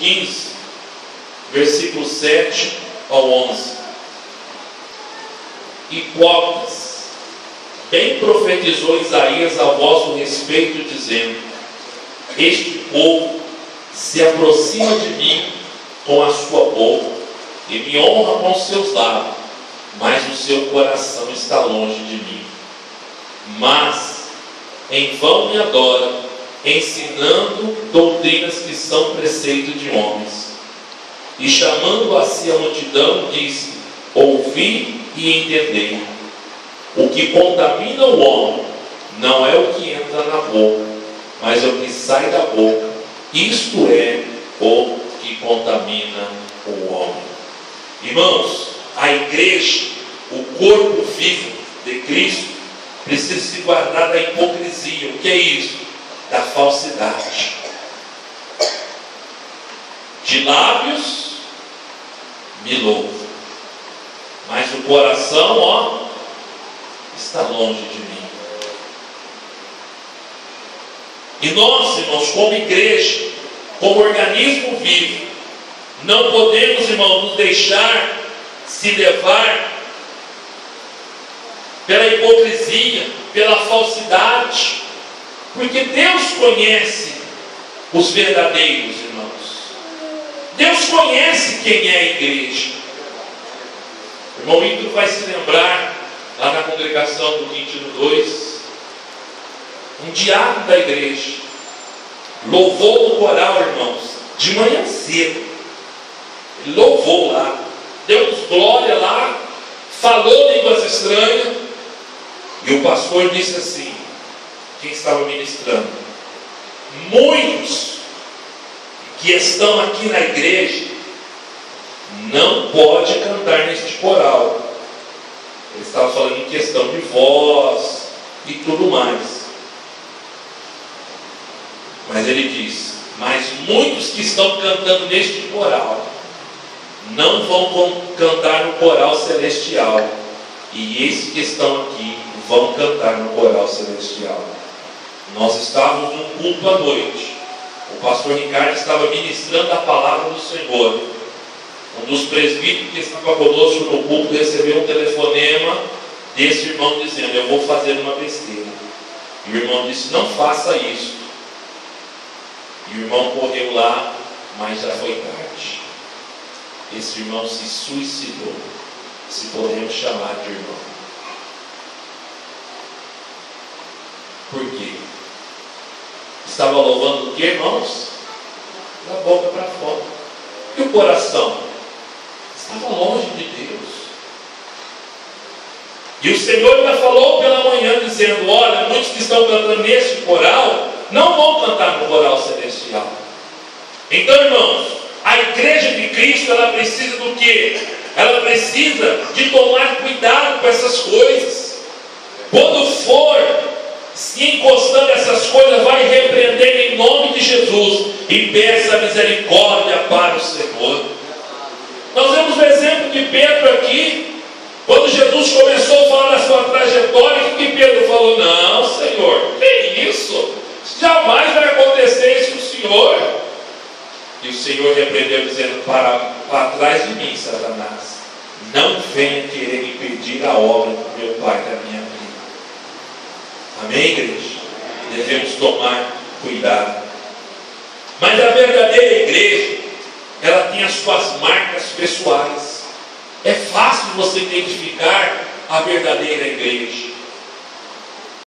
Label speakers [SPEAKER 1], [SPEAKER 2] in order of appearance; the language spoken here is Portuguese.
[SPEAKER 1] 15, versículo 7 ao 11. Hipócritas, bem profetizou Isaías a vosso respeito, dizendo: este povo se aproxima de mim com a sua boca e me honra com os seus lábios, mas o seu coração está longe de mim. Mas em vão me adora, ensinando doutrinas que são preceito de homens. E chamando a si a multidão, disse: ouvi e entendei. O que contamina o homem não é o que entra na boca, mas é o que sai da boca. Isto é o que contamina o homem. Irmãos, a igreja, o corpo vivo de Cristo, precisa se guardar da hipocrisia. O que é isso? Da falsidade. De lábios me louvo, mas o coração, está longe de mim. E nós, irmãos, como igreja, como organismo vivo, não podemos, irmãos, nos deixar se levar pela hipocrisia, pela falsidade, porque Deus conhece os verdadeiros, irmãos. Deus conhece quem é a igreja. O irmão Ítalo vai se lembrar, lá na congregação do Quintino 2, um diácono da igreja louvou no coral, irmãos, de manhã cedo. Ele louvou lá, deu glória lá, falou línguas estranhas, e o pastor disse assim, quem estava ministrando: muitos que estão aqui na igreja não pode cantar neste coral. Ele estava falando em questão de voz e tudo mais. Mas ele diz: mas muitos que estão cantando neste coral não vão cantar no coral celestial, e esses que estão aqui vão cantar no coral celestial. Nós estávamos num culto à noite. O pastor Ricardo estava ministrando a palavra do Senhor. Um dos presbíteros que estava conosco no culto recebeu um telefonema desse irmão dizendo: eu vou fazer uma besteira. E o irmão disse: não faça isso. E o irmão correu lá, mas já foi tarde. Esse irmão se suicidou, se podemos chamar de irmão. Por quê? Estava louvando o que, irmãos? Da boca para fora. E o coração? Estava longe de Deus. E o Senhor ainda falou pela manhã, dizendo: olha, muitos que estão cantando nesse coral não vão cantar no coral celestial. Então, irmãos, a igreja de Cristo, ela precisa do quê? Ela precisa de tomar cuidado com essas coisas. Quando for se encostando essas coisas, vai repreender em nome de Jesus e peça misericórdia para o Senhor. Nós vemos o exemplo de Pedro aqui. Quando Jesus começou a falar da sua trajetória, o que Pedro falou? Não, Senhor, que isso? Jamais vai acontecer isso com o Senhor. E o Senhor repreendeu, dizendo: para trás de mim, Satanás, não venha querer impedir a obra do meu Pai da minha vida. Amém, igreja? Devemos tomar cuidado. Mas a verdadeira igreja, ela tem as suas marcas pessoais. É fácil você identificar a verdadeira igreja.